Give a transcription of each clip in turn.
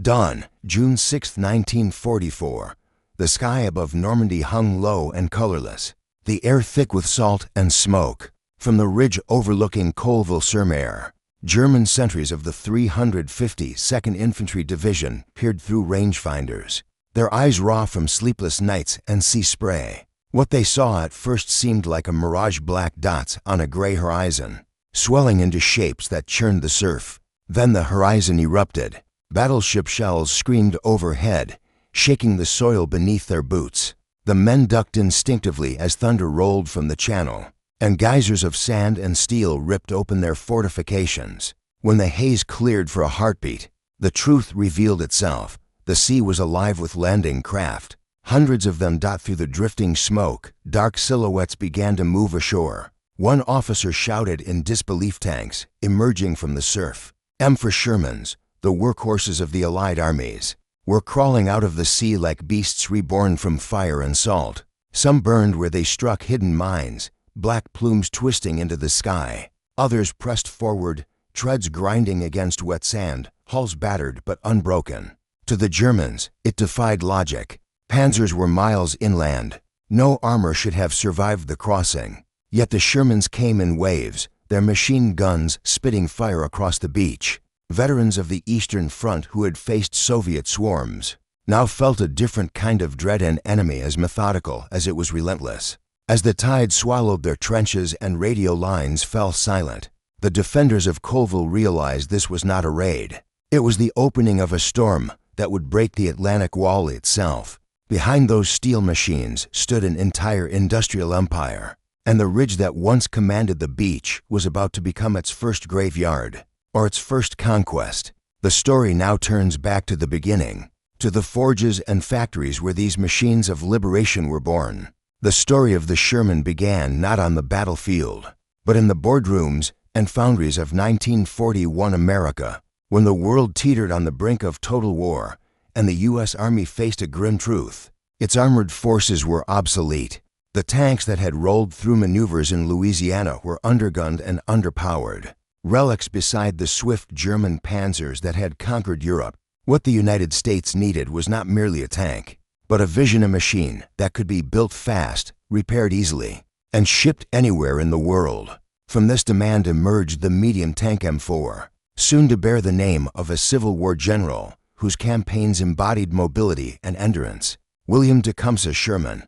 Dawn, June 6, 1944. The sky above Normandy hung low and colorless, the air thick with salt and smoke. From the ridge overlooking Colville-sur-Mer, German sentries of the 352nd Infantry Division peered through rangefinders, their eyes raw from sleepless nights and sea spray. What they saw at first seemed like a mirage, black dots on a gray horizon, swelling into shapes that churned the surf. Then the horizon erupted. Battleship shells screamed overhead, shaking the soil beneath their boots. The men ducked instinctively as thunder rolled from the channel, and geysers of sand and steel ripped open their fortifications. When the haze cleared for a heartbeat, the truth revealed itself. The sea was alive with landing craft. Hundreds of them dot through the drifting smoke. Dark silhouettes began to move ashore. One officer shouted in disbelief. Tanks, emerging from the surf. M for Shermans, the workhorses of the Allied armies, were crawling out of the sea like beasts reborn from fire and salt. Some burned where they struck hidden mines, black plumes twisting into the sky. Others pressed forward, treads grinding against wet sand, hulls battered but unbroken. To the Germans, it defied logic. Panzers were miles inland. No armor should have survived the crossing. Yet the Shermans came in waves, their machine guns spitting fire across the beach. Veterans of the Eastern Front who had faced Soviet swarms now felt a different kind of dread, an enemy as methodical as it was relentless. As the tide swallowed their trenches and radio lines fell silent, the defenders of Colville realized this was not a raid. It was the opening of a storm that would break the Atlantic Wall itself. Behind those steel machines stood an entire industrial empire, and the ridge that once commanded the beach was about to become its first graveyard, or its first conquest. The story now turns back to the beginning, to the forges and factories where these machines of liberation were born. The story of the Sherman began not on the battlefield, but in the boardrooms and foundries of 1941 America, when the world teetered on the brink of total war and the U.S. Army faced a grim truth. Its armored forces were obsolete. The tanks that had rolled through maneuvers in Louisiana were undergunned and underpowered, relics beside the swift German panzers that had conquered Europe. What the United States needed was not merely a tank, but a vision, a machine that could be built fast, repaired easily, and shipped anywhere in the world. From this demand emerged the medium tank M4, soon to bear the name of a Civil War general whose campaigns embodied mobility and endurance. William Tecumseh Sherman,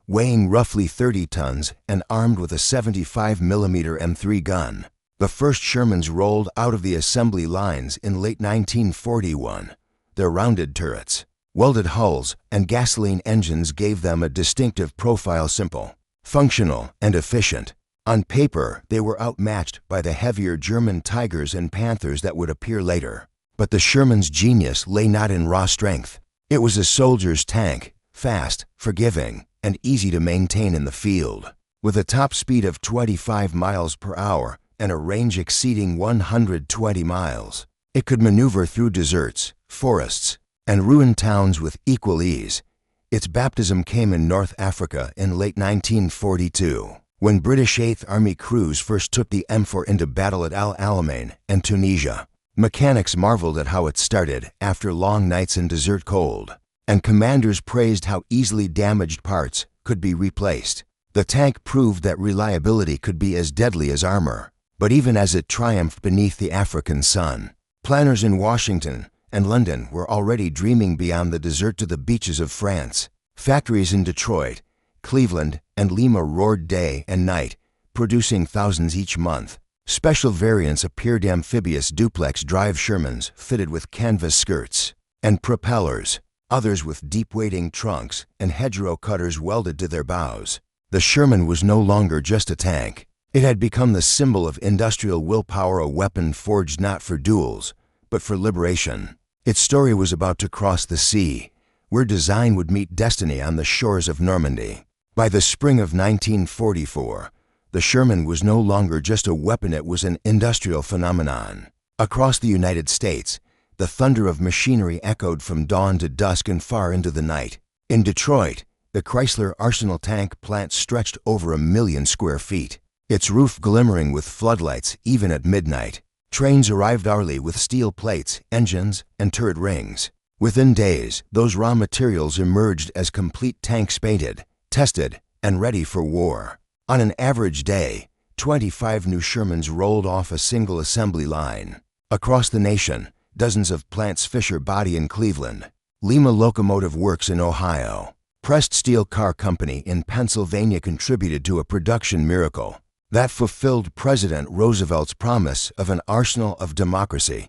weighing roughly 30 tons and armed with a 75mm M3 gun. The first Shermans rolled out of the assembly lines in late 1941. Their rounded turrets, welded hulls, and gasoline engines gave them a distinctive profile, simple, functional, and efficient. On paper, they were outmatched by the heavier German Tigers and Panthers that would appear later. But the Sherman's genius lay not in raw strength. It was a soldier's tank, fast, forgiving, and easy to maintain in the field. With a top speed of 25 miles per hour and a range exceeding 120 miles, it could maneuver through deserts, forests, and ruined towns with equal ease. Its baptism came in North Africa in late 1942, when British 8th Army crews first took the M4 into battle at Al Alamein and Tunisia. Mechanics marveled at how it started after long nights in desert cold, and commanders praised how easily damaged parts could be replaced. The tank proved that reliability could be as deadly as armor. But even as it triumphed beneath the African sun, planners in Washington and London were already dreaming beyond the desert to the beaches of France. Factories in Detroit, Cleveland, and Lima roared day and night, producing thousands each month. Special variants appeared, amphibious Duplex Drive Shermans fitted with canvas skirts and propellers, others with deep wading trunks and hedgerow cutters welded to their bows. The Sherman was no longer just a tank. It had become the symbol of industrial willpower, a weapon forged not for duels, but for liberation. Its story was about to cross the sea, where design would meet destiny on the shores of Normandy. By the spring of 1944, the Sherman was no longer just a weapon, it was an industrial phenomenon. Across the United States, the thunder of machinery echoed from dawn to dusk and far into the night. In Detroit, the Chrysler Arsenal tank plant stretched over 1 million square feet, its roof glimmering with floodlights even at midnight. Trains arrived hourly with steel plates, engines, and turret rings. Within days, those raw materials emerged as complete tanks painted, tested, and ready for war. On an average day, 25 new Shermans rolled off a single assembly line. Across the nation, dozens of plants Fisher Body in Cleveland, Lima Locomotive Works in Ohio, Pressed Steel Car Company in Pennsylvania contributed to a production miracle that fulfilled President Roosevelt's promise of an arsenal of democracy.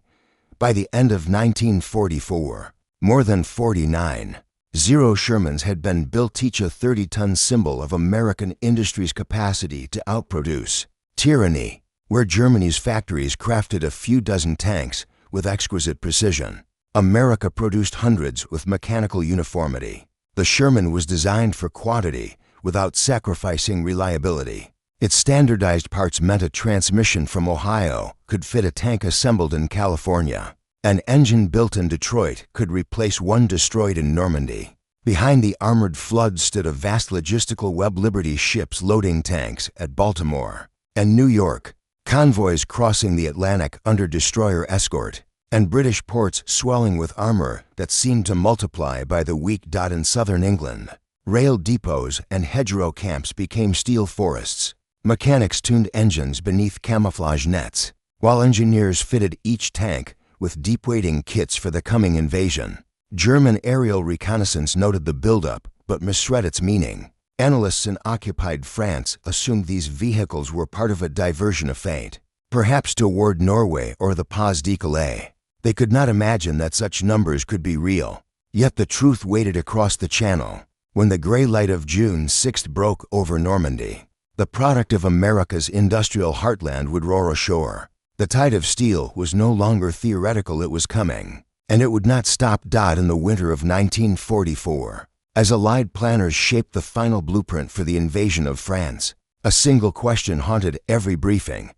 By the end of 1944, more than 49 Shermans had been built, each a 30-ton symbol of American industry's capacity to outproduce tyranny, where Germany's factories crafted a few dozen tanks with exquisite precision. America produced hundreds with mechanical uniformity. The Sherman was designed for quantity without sacrificing reliability. Its standardized parts meant a transmission from Ohio could fit a tank assembled in California. An engine built in Detroit could replace one destroyed in Normandy. Behind the armored flood stood a vast logistical web, Liberty ships loading tanks at Baltimore and New York, convoys crossing the Atlantic under destroyer escort, and British ports swelling with armor that seemed to multiply by the week. In southern England, rail depots and hedgerow camps became steel forests. Mechanics tuned engines beneath camouflage nets, while engineers fitted each tank with deep-weighting kits for the coming invasion. German aerial reconnaissance noted the buildup, but misread its meaning. Analysts in occupied France assumed these vehicles were part of a diversion of fate, perhaps toward Norway or the Pas de Calais. They could not imagine that such numbers could be real. Yet the truth waded across the Channel when the gray light of June 6 broke over Normandy. The product of America's industrial heartland would roar ashore. The tide of steel was no longer theoretical, it was coming, and it would not stop. In the winter of 1944, as Allied planners shaped the final blueprint for the invasion of France, a single question haunted every briefing: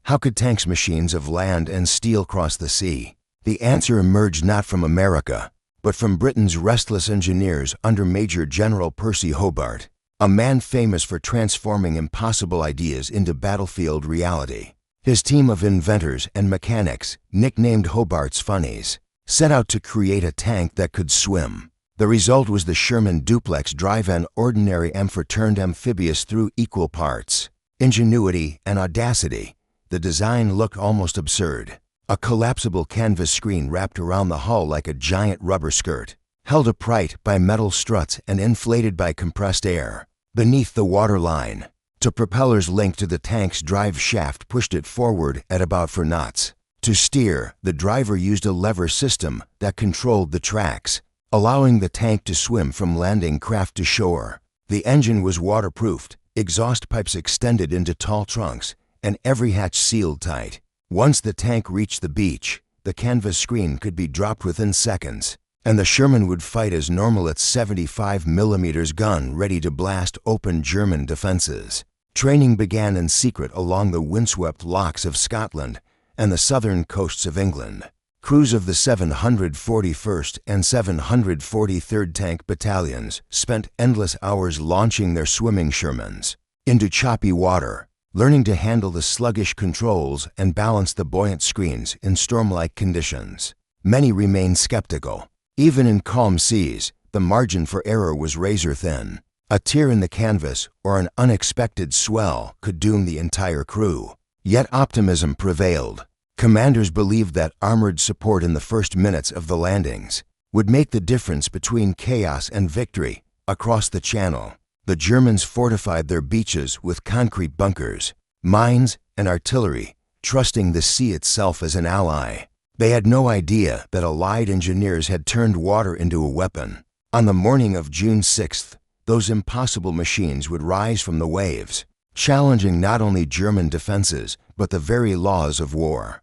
how could tanks, machines of land and steel, cross the sea? The answer emerged not from America, but from Britain's restless engineers under Major General Percy Hobart, a man famous for transforming impossible ideas into battlefield reality. His team of inventors and mechanics, nicknamed Hobart's Funnies, set out to create a tank that could swim. The result was the Sherman Duplex Drive, an ordinary amphibious through equal parts ingenuity and audacity. The design looked almost absurd. A collapsible canvas screen wrapped around the hull like a giant rubber skirt, held upright by metal struts and inflated by compressed air beneath the waterline. The propellers linked to the tank's drive shaft pushed it forward at about 4 knots. To steer, the driver used a lever system that controlled the tracks, allowing the tank to swim from landing craft to shore. The engine was waterproofed, exhaust pipes extended into tall trunks, and every hatch sealed tight. Once the tank reached the beach, the canvas screen could be dropped within seconds, and the Sherman would fight as normal, its 75mm gun ready to blast open German defenses. Training began in secret along the windswept lochs of Scotland and the southern coasts of England. Crews of the 741st and 743rd Tank Battalions spent endless hours launching their swimming Shermans into choppy water, learning to handle the sluggish controls and balance the buoyant screens in storm-like conditions. Many remained skeptical. Even in calm seas, the margin for error was razor-thin. A tear in the canvas or an unexpected swell could doom the entire crew. Yet optimism prevailed. Commanders believed that armored support in the first minutes of the landings would make the difference between chaos and victory. Across the Channel, the Germans fortified their beaches with concrete bunkers, mines, and artillery, trusting the sea itself as an ally. They had no idea that Allied engineers had turned water into a weapon. On the morning of June 6th, those impossible machines would rise from the waves, challenging not only German defenses, but the very laws of war.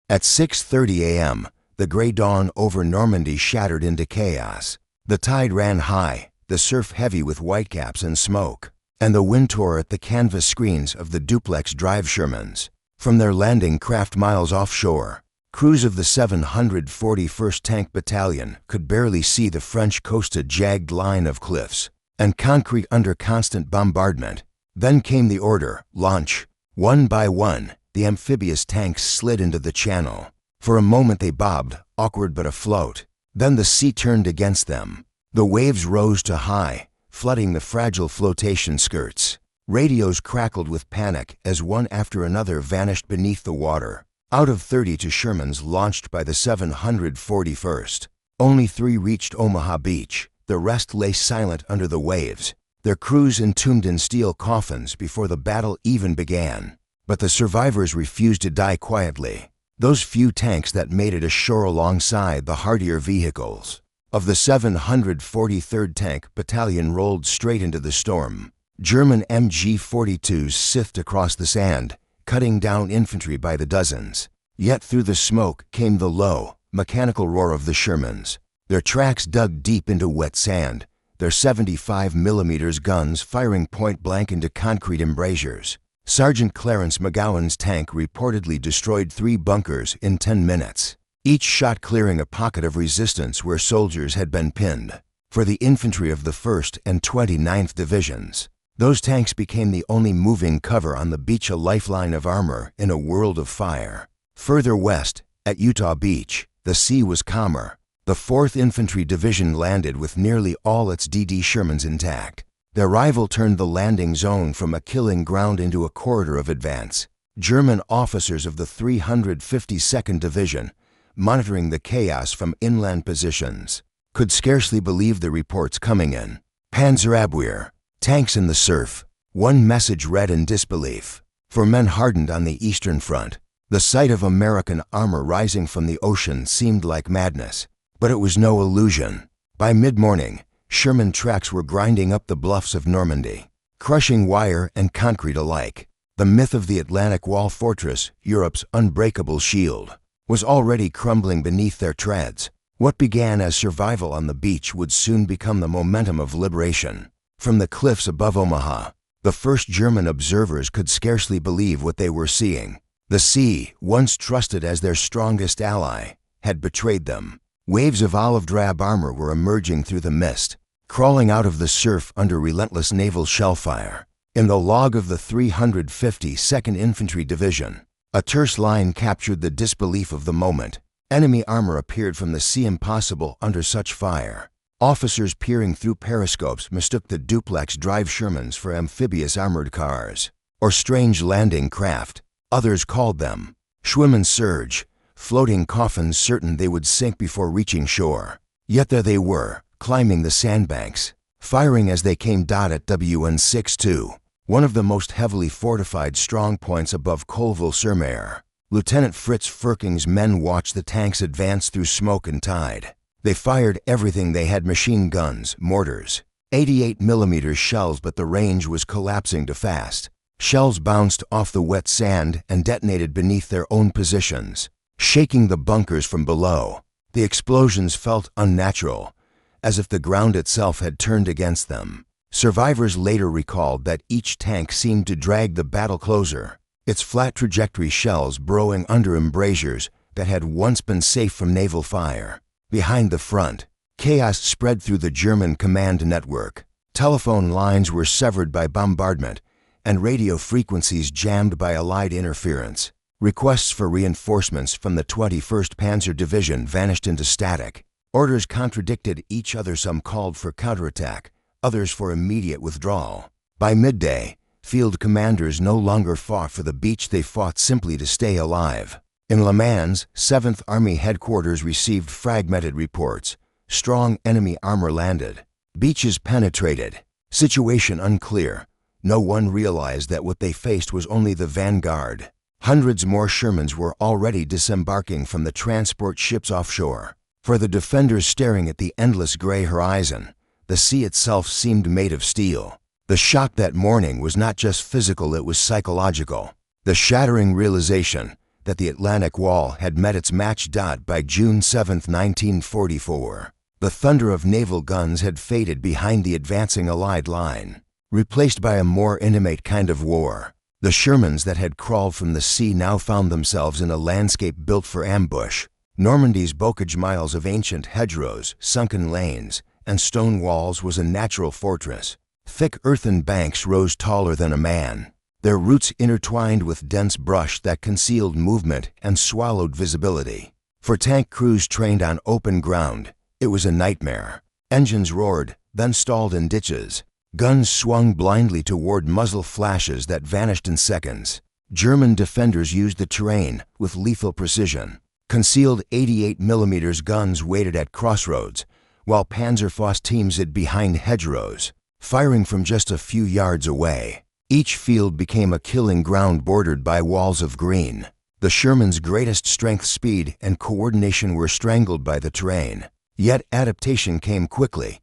At 6:30 a.m., the gray dawn over Normandy shattered into chaos. The tide ran high, the surf heavy with whitecaps and smoke, and the wind tore at the canvas screens of the Duplex Drive Shermans. From their landing craft miles offshore, crews of the 741st Tank Battalion could barely see the French coast, a jagged line of cliffs and concrete under constant bombardment. Then came the order, launch. One by one, the amphibious tanks slid into the Channel. For a moment they bobbed, awkward but afloat. Then the sea turned against them. The waves rose to high, flooding the fragile flotation skirts. Radios crackled with panic as one after another vanished beneath the water. Out of 32 Shermans launched by the 741st, only 3 reached Omaha Beach. The rest lay silent under the waves, their crews entombed in steel coffins before the battle even began. But the survivors refused to die quietly. Those few tanks that made it ashore alongside the hardier vehicles of the 743rd Tank Battalion rolled straight into the storm. German MG-42s sithed across the sand, cutting down infantry by the dozens. Yet through the smoke came the low, mechanical roar of the Shermans. Their tracks dug deep into wet sand, their 75mm guns firing point-blank into concrete embrasures. Sergeant Clarence McGowan's tank reportedly destroyed 3 bunkers in 10 minutes, each shot clearing a pocket of resistance where soldiers had been pinned. For the infantry of the 1st and 29th Divisions, those tanks became the only moving cover on the beach, a lifeline of armor in a world of fire. Further west, at Utah Beach, the sea was calmer. The 4th Infantry Division landed with nearly all its DD Shermans intact. Their rival turned the landing zone from a killing ground into a corridor of advance. German officers of the 352nd Division, monitoring the chaos from inland positions, could scarcely believe the reports coming in. Panzer Abwehr, tanks in the surf. One message read in disbelief. For men hardened on the Eastern Front, the sight of American armor rising from the ocean seemed like madness. But it was no illusion. By mid-morning, Sherman tracks were grinding up the bluffs of Normandy, crushing wire and concrete alike. The myth of the Atlantic Wall Fortress, Europe's unbreakable shield, was already crumbling beneath their treads. What began as survival on the beach would soon become the momentum of liberation. From the cliffs above Omaha, the first German observers could scarcely believe what they were seeing. The sea, once trusted as their strongest ally, had betrayed them. Waves of olive-drab armor were emerging through the mist, crawling out of the surf under relentless naval shellfire. In the log of the 352nd Infantry Division, a terse line captured the disbelief of the moment. Enemy armor appeared from the sea, impossible under such fire. Officers peering through periscopes mistook the Duplex Drive Shermans for amphibious armored cars, or strange landing craft. Others called them Schwimmen Surge, floating coffins certain they would sink before reaching shore. Yet there they were, climbing the sandbanks, firing as they came. At WN62, one of the most heavily fortified strongpoints above Colville-sur-Mer, Lieutenant Fritz Ferking's men watched the tanks advance through smoke and tide. They fired everything they had: machine guns, mortars, 88mm shells, but the range was collapsing too fast. Shells bounced off the wet sand and detonated beneath their own positions, shaking the bunkers from below. The explosions felt unnatural, as if the ground itself had turned against them. Survivors later recalled that each tank seemed to drag the battle closer, its flat trajectory shells burrowing under embrasures that had once been safe from naval fire. Behind the front, chaos spread through the German command network. Telephone lines were severed by bombardment, and radio frequencies jammed by Allied interference. Requests for reinforcements from the 21st Panzer Division vanished into static. Orders contradicted each other. Some called for counterattack, others for immediate withdrawal. By midday, field commanders no longer fought for the beach, they fought simply to stay alive. In Le Mans, 7th Army Headquarters received fragmented reports. Strong enemy armor landed. Beaches penetrated. Situation unclear. No one realized that what they faced was only the vanguard. Hundreds more Shermans were already disembarking from the transport ships offshore. For the defenders staring at the endless gray horizon, the sea itself seemed made of steel. The shock that morning was not just physical, it was psychological. The shattering realization that the Atlantic Wall had met its match. By June 7, 1944, the thunder of naval guns had faded behind the advancing Allied line, replaced by a more intimate kind of war. The Shermans that had crawled from the sea now found themselves in a landscape built for ambush. Normandy's Bocage, miles of ancient hedgerows, sunken lanes, and stone walls, was a natural fortress. Thick earthen banks rose taller than a man, their roots intertwined with dense brush that concealed movement and swallowed visibility. For tank crews trained on open ground, It was a nightmare. Engines roared, then stalled in ditches. Guns swung blindly toward muzzle flashes that vanished in seconds. German defenders used the terrain with lethal precision. Concealed 88mm guns waited at crossroads, while Panzer teams hid behind hedgerows, firing from just a few yards away. Each field became a killing ground bordered by walls of green. The Sherman's greatest strength, speed, and coordination were strangled by the terrain. Yet adaptation came quickly.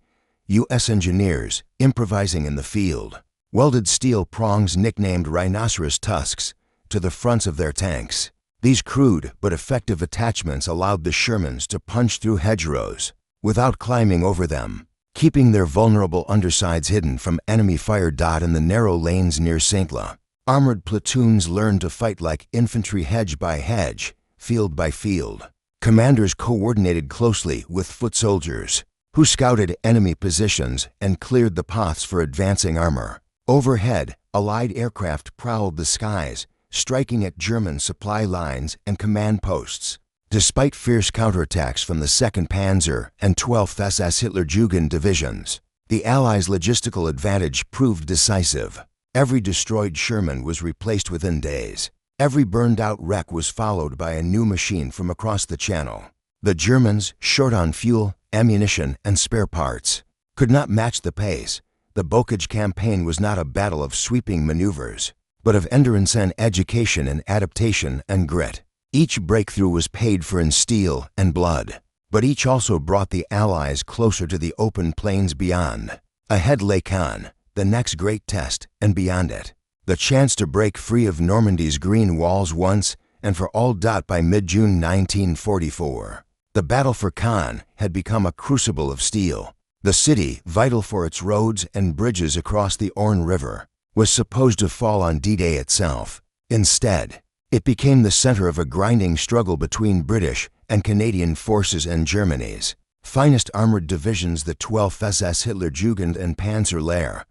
U.S. engineers, improvising in the field, welded steel prongs nicknamed rhinoceros tusks to the fronts of their tanks. These crude but effective attachments allowed the Shermans to punch through hedgerows without climbing over them, keeping their vulnerable undersides hidden from enemy fire. In the narrow lanes near Saint-Lô, armored platoons learned to fight like infantry, hedge by hedge, field by field. Commanders coordinated closely with foot soldiers, who scouted enemy positions and cleared the paths for advancing armor. Overhead, Allied aircraft prowled the skies, striking at German supply lines and command posts. Despite fierce counterattacks from the 2nd Panzer and 12th SS Hitlerjugend divisions, the Allies' logistical advantage proved decisive. Every destroyed Sherman was replaced within days. Every burned-out wreck was followed by a new machine from across the Channel. The Germans, short on fuel, ammunition, and spare parts, could not match the pace. The Bocage campaign was not a battle of sweeping maneuvers, but of endurance and education and adaptation and grit. Each breakthrough was paid for in steel and blood, but each also brought the Allies closer to the open plains beyond. Ahead lay Caen, the next great test, and beyond it, the chance to break free of Normandy's green walls once and for all. By mid-June 1944, the battle for Caen had become a crucible of steel. The city, vital for its roads and bridges across the Orne River, was supposed to fall on D-Day itself. Instead, it became the center of a grinding struggle between British and Canadian forces and Germany's finest armored divisions, the 12th SS Hitlerjugend and Panzer Lehr.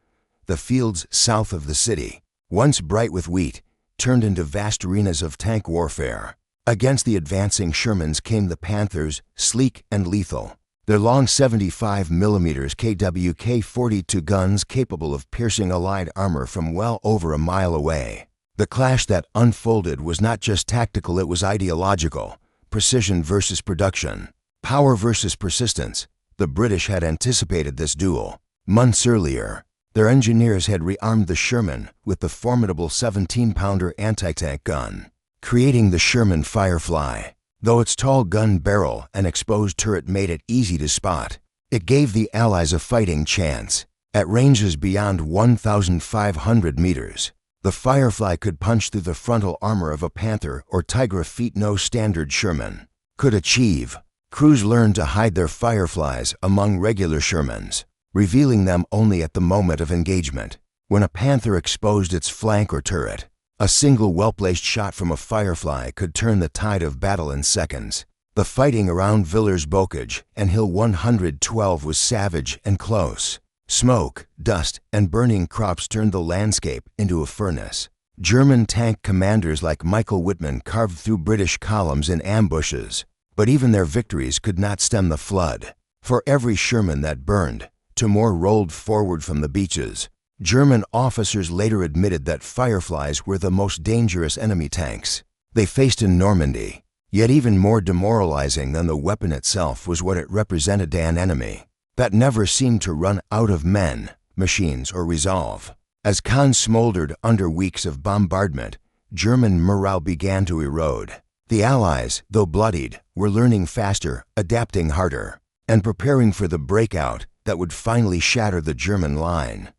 The fields south of the city, once bright with wheat, turned into vast arenas of tank warfare. Against the advancing Shermans came the Panthers, sleek and lethal, their long 75mm KWK-42 guns capable of piercing Allied armor from well over a mile away. The clash that unfolded was not just tactical, it was ideological. Precision versus production, power versus persistence. The British had anticipated this duel. Months earlier, their engineers had rearmed the Sherman with the formidable 17-pounder anti-tank gun, creating the Sherman Firefly. Though its tall gun barrel and exposed turret made it easy to spot, it gave the Allies a fighting chance. At ranges beyond 1,500 meters, the Firefly could punch through the frontal armor of a Panther or Tigra feat no standard Sherman could achieve. Crews learned to hide their Fireflies among regular Shermans, revealing them only at the moment of engagement. When a Panther exposed its flank or turret, a single well-placed shot from a Firefly could turn the tide of battle in seconds. The fighting around Villers, Bocage, and Hill 112 was savage and close. Smoke, dust, and burning crops turned the landscape into a furnace. German tank commanders like Michael Wittmann carved through British columns in ambushes, but even their victories could not stem the flood. For every Sherman that burned, two more rolled forward from the beaches. German officers later admitted that Fireflies were the most dangerous enemy tanks they faced in Normandy. Yet even more demoralizing than the weapon itself was what it represented: an enemy that never seemed to run out of men, machines, or resolve. As Caen smoldered under weeks of bombardment, German morale began to erode. The Allies, though bloodied, were learning faster, adapting harder, and preparing for the breakout that would finally shatter the German line.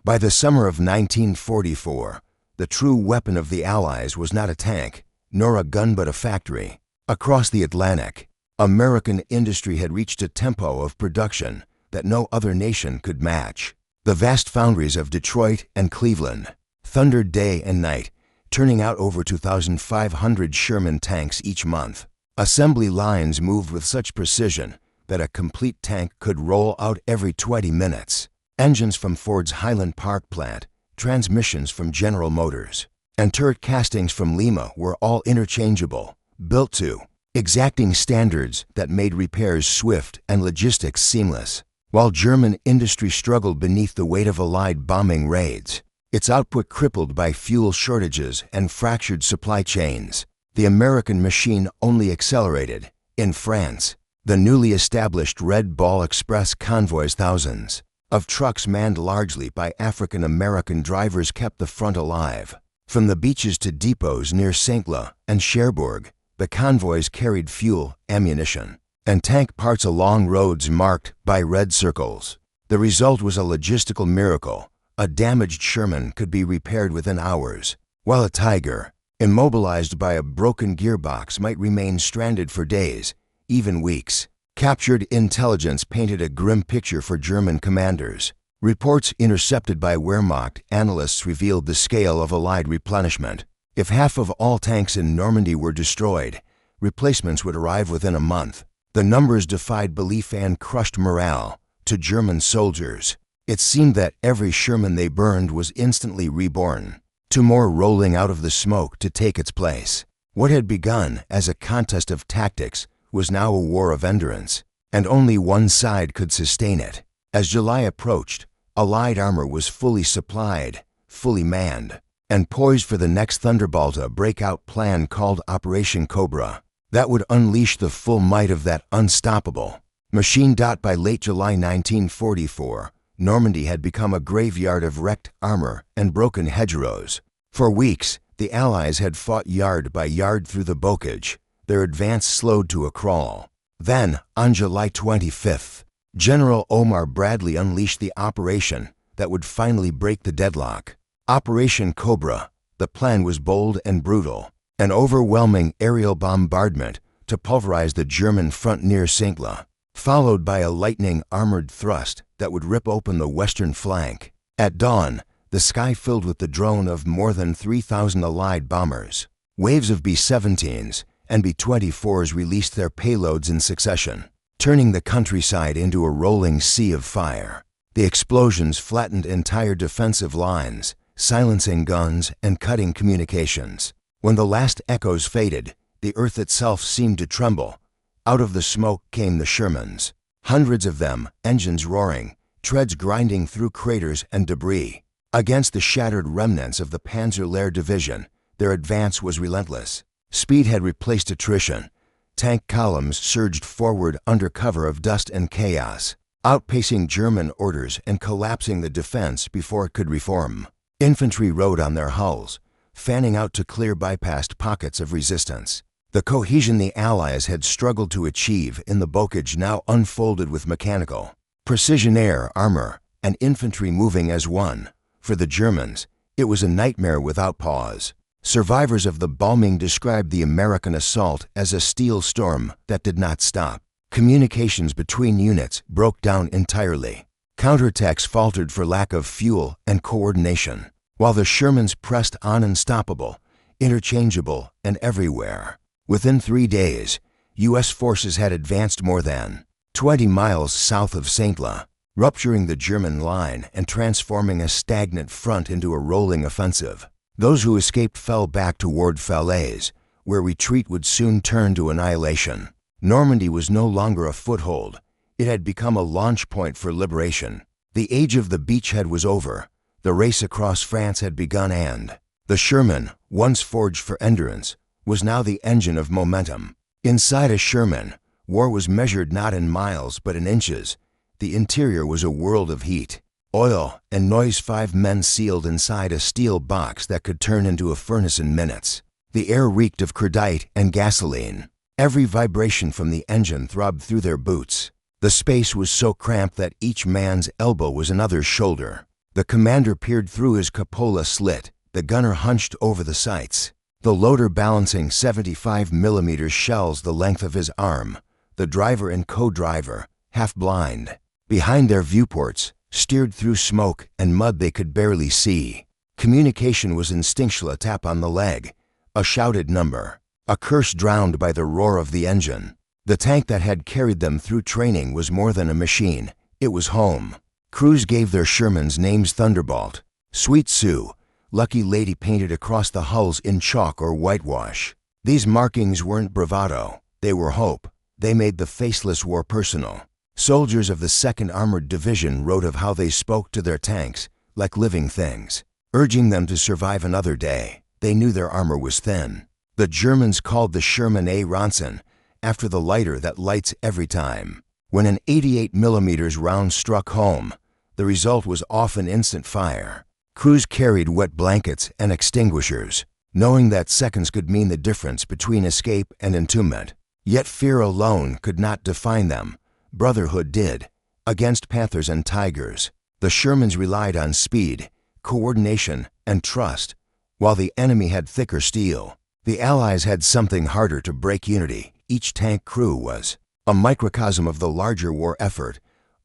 By the summer of 1944, the true weapon of the Allies was not a tank, nor a gun, but a factory. Across the Atlantic, American industry had reached a tempo of production that no other nation could match. The vast foundries of Detroit and Cleveland thundered day and night, turning out over 2,500 Sherman tanks each month. Assembly lines moved with such precision that a complete tank could roll out every 20 minutes. Engines from Ford's Highland Park plant, transmissions from General Motors, and turret castings from Lima were all interchangeable, built to exacting standards that made repairs swift and logistics seamless. While German industry struggled beneath the weight of Allied bombing raids, its output crippled by fuel shortages and fractured supply chains, the American machine only accelerated. In France, the newly established Red Ball Express convoys thousands of trucks manned largely by African American drivers kept the front alive. From the beaches to depots near Saint-Lô and Cherbourg, the convoys carried fuel, ammunition, and tank parts along roads marked by red circles. The result was a logistical miracle. A damaged Sherman could be repaired within hours, while a Tiger, immobilized by a broken gearbox, might remain stranded for days, even weeks. Captured intelligence painted a grim picture for German commanders. Reports intercepted by Wehrmacht analysts revealed the scale of Allied replenishment. If half of all tanks in Normandy were destroyed, replacements would arrive within a month. The numbers defied belief and crushed morale. To German soldiers, it seemed that every Sherman they burned was instantly reborn, two more rolling out of the smoke to take its place. What had begun as a contest of tactics was now a war of endurance, and only one side could sustain it. As July approached, Allied armor was fully supplied, fully manned, and poised for the next Thunderbolt, a breakout plan called Operation Cobra that would unleash the full might of that unstoppable machine. By late July 1944, Normandy had become a graveyard of wrecked armor and broken hedgerows. For weeks, the Allies had fought yard by yard through the Bocage, their advance slowed to a crawl. Then, on July 25th, General Omar Bradley unleashed the operation that would finally break the deadlock. Operation Cobra. The plan was bold and brutal. An overwhelming aerial bombardment to pulverize the German front near Saint-Lô, followed by a lightning armored thrust that would rip open the western flank. At dawn, the sky filled with the drone of more than 3,000 Allied bombers. Waves of B-17s and B-24s released their payloads in succession, turning the countryside into a rolling sea of fire. The explosions flattened entire defensive lines, silencing guns and cutting communications. When the last echoes faded, the earth itself seemed to tremble. Out of the smoke came the Shermans, hundreds of them, engines roaring, treads grinding through craters and debris. Against the shattered remnants of the Panzer Lehr division, their advance was relentless. Speed had replaced attrition. Tank columns surged forward under cover of dust and chaos, outpacing German orders and collapsing the defense before it could reform. Infantry rode on their hulls, fanning out to clear bypassed pockets of resistance. The cohesion the Allies had struggled to achieve in the Bocage now unfolded with mechanical precision air armor and infantry moving as one. For the Germans, it was a nightmare without pause. Survivors of the bombing described the American assault as a steel storm that did not stop. Communications between units broke down entirely. Counterattacks faltered for lack of fuel and coordination, while the Shermans pressed on unstoppable, interchangeable, and everywhere. Within 3 days, U.S. forces had advanced more than 20 miles south of Saint-Lô, rupturing the German line and transforming a stagnant front into a rolling offensive. Those who escaped fell back toward Falaise, where retreat would soon turn to annihilation. Normandy was no longer a foothold. It had become a launch point for liberation. The age of the beachhead was over. The race across France had begun, and the Sherman, once forged for endurance, was now the engine of momentum. Inside a Sherman, war was measured not in miles but in inches. The interior was a world of heat, oil, and noise. 5 men sealed inside a steel box that could turn into a furnace in minutes. The air reeked of cordite and gasoline. Every vibration from the engine throbbed through their boots. The space was so cramped that each man's elbow was another's shoulder. The commander peered through his cupola slit, the gunner hunched over the sights, the loader balancing 75mm shells the length of his arm, the driver and co-driver, half blind, behind their viewports, steered through smoke and mud they could barely see. Communication was instinctual, a tap on the leg, a shouted number, a curse drowned by the roar of the engine. The tank that had carried them through training was more than a machine. It was home. Crews gave their Shermans names: Thunderbolt, Sweet Sue, Lucky Lady, painted across the hulls in chalk or whitewash. These markings weren't bravado. They were hope. They made the faceless war personal. Soldiers of the 2nd Armored Division wrote of how they spoke to their tanks like living things, urging them to survive another day. They knew their armor was thin. The Germans called the Sherman a Ronson, after the lighter that lights every time. When an 88mm round struck home, the result was often instant fire. Crews carried wet blankets and extinguishers, knowing that seconds could mean the difference between escape and entombment. Yet fear alone could not define them. Brotherhood did. Against Panthers and Tigers, the Shermans relied on speed, coordination, and trust. While the enemy had thicker steel, the Allies had something harder to break: unity. Each tank crew was a microcosm of the larger war effort,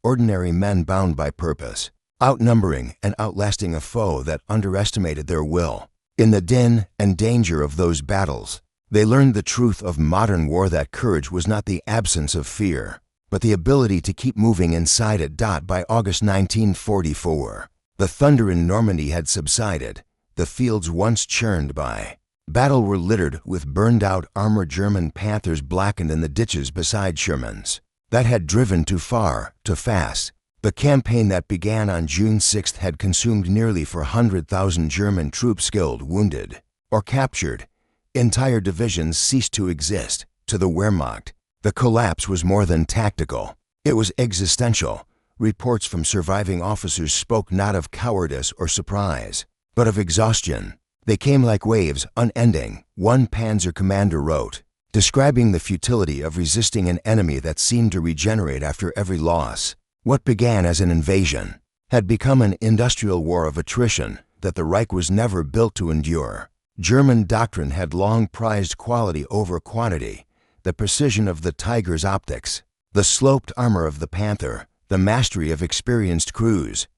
ordinary men bound by purpose, outnumbering and outlasting a foe that underestimated their will. In the din and danger of those battles, they learned the truth of modern war, that courage was not the absence of fear, but the ability to keep moving inside it. By August 1944, the thunder in Normandy had subsided. The fields once churned by battle were littered with burned-out armored German Panthers, blackened in the ditches beside Shermans that had driven too far, too fast. The campaign that began on June 6th had consumed nearly 400,000 German troops, killed, wounded, or captured. Entire divisions ceased to exist. To the Wehrmacht, the collapse was more than tactical. It was existential. Reports from surviving officers spoke not of cowardice or surprise, but of exhaustion. They came like waves, unending. One Panzer commander wrote, describing the futility of resisting an enemy that seemed to regenerate after every loss. What began as an invasion had become an industrial war of attrition that the Reich was never built to endure. German doctrine had long prized quality over quantity, the precision of the Tiger's optics, the sloped armor of the Panther, the mastery of experienced crews.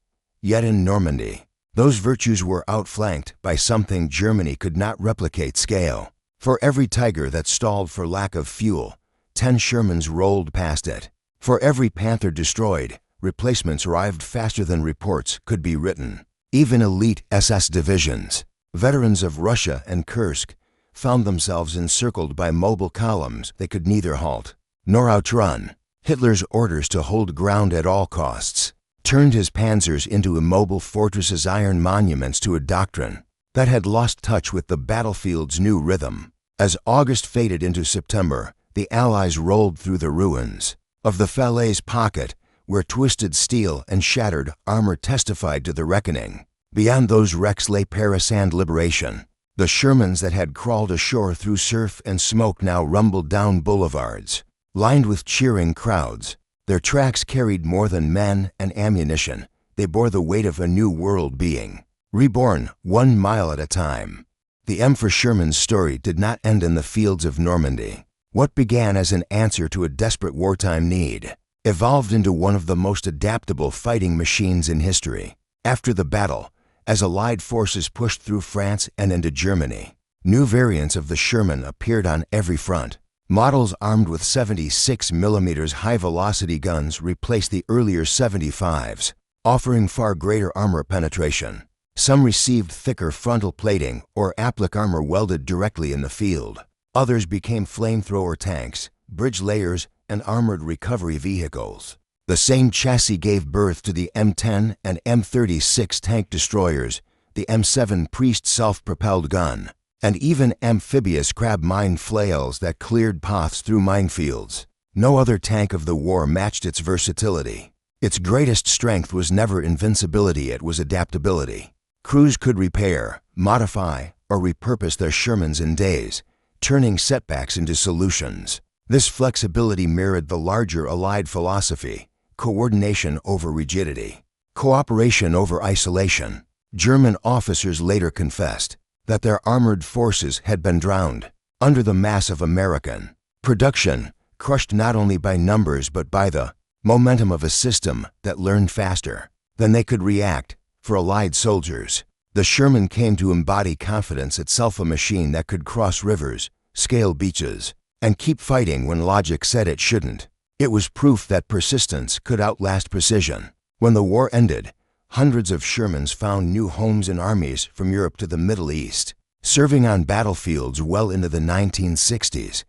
Yet in Normandy, those virtues were outflanked by something Germany could not replicate: scale. For every Tiger that stalled for lack of fuel, 10 Shermans rolled past it. For every Panther destroyed, replacements arrived faster than reports could be written. Even elite SS divisions, veterans of Russia and Kursk, found themselves encircled by mobile columns they could neither halt nor outrun. Hitler's orders to hold ground at all costs turned his panzers into immobile fortresses, iron monuments to a doctrine that had lost touch with the battlefield's new rhythm. As August faded into September, the Allies rolled through the ruins of the Falaise pocket, where twisted steel and shattered armor testified to the reckoning. Beyond those wrecks lay Paris and liberation. The Shermans that had crawled ashore through surf and smoke now rumbled down boulevards, lined with cheering crowds. Their tracks carried more than men and ammunition. They bore the weight of a new world being, reborn 1 mile at a time. The M for Sherman's story did not end in the fields of Normandy. What began as an answer to a desperate wartime need evolved into one of the most adaptable fighting machines in history. After the battle, as Allied forces pushed through France and into Germany, new variants of the Sherman appeared on every front. Models armed with 76mm high-velocity guns replaced the earlier 75s, offering far greater armor penetration. Some received thicker frontal plating or applique armor welded directly in the field. Others became flamethrower tanks, bridge layers, and armored recovery vehicles. The same chassis gave birth to the M10 and M36 tank destroyers, the M7 Priest self-propelled gun, and even amphibious crab mine flails that cleared paths through minefields. No other tank of the war matched its versatility. Its greatest strength was never invincibility, it was adaptability. Crews could repair, modify, or repurpose their Shermans in days, turning setbacks into solutions. This flexibility mirrored the larger Allied philosophy: coordination over rigidity, cooperation over isolation. German officers later confessed that their armored forces had been drowned under the mass of American production, crushed not only by numbers but by the momentum of a system that learned faster than they could react. For Allied soldiers, the Sherman came to embody confidence itself, a machine that could cross rivers, scale beaches, and keep fighting when logic said it shouldn't. It was proof that persistence could outlast precision. When the war ended, hundreds of Shermans found new homes in armies from Europe to the Middle East, serving on battlefields well into the 1960s.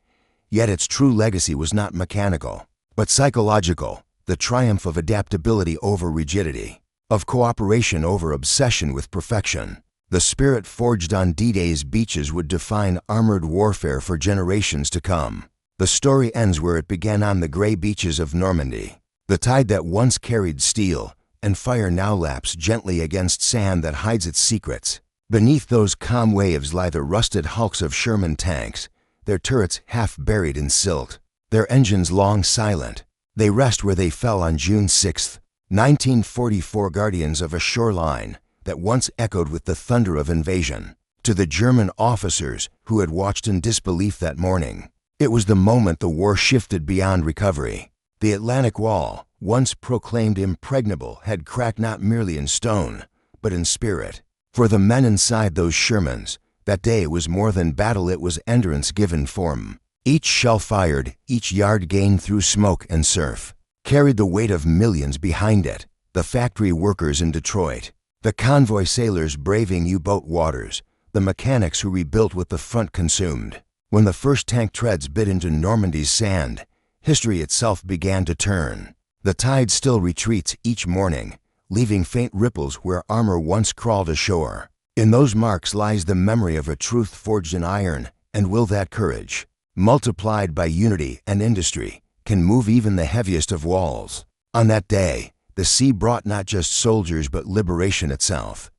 Yet its true legacy was not mechanical, but psychological, the triumph of adaptability over rigidity, of cooperation over obsession with perfection. The spirit forged on D-Day's beaches would define armored warfare for generations to come. The story ends where it began, on the gray beaches of Normandy. The tide that once carried steel and fire now laps gently against sand that hides its secrets. Beneath those calm waves lie the rusted hulks of Sherman tanks, their turrets half buried in silt, their engines long silent. They rest where they fell on June 6, 1944, guardians of a shoreline that once echoed with the thunder of invasion. To the German officers who had watched in disbelief that morning, it was the moment the war shifted beyond recovery. The Atlantic Wall, once proclaimed impregnable, had cracked not merely in stone, but in spirit. For the men inside those Shermans, that day was more than battle, it was endurance given form. Each shell fired, each yard gained through smoke and surf, carried the weight of millions behind it. The factory workers in Detroit, the convoy sailors braving U-boat waters, the mechanics who rebuilt what the front consumed. When the first tank treads bit into Normandy's sand, history itself began to turn. The tide still retreats each morning, leaving faint ripples where armor once crawled ashore. In those marks lies the memory of a truth forged in iron and will that courage, multiplied by unity and industry, can move even the heaviest of walls. On that day, the sea brought not just soldiers but liberation itself.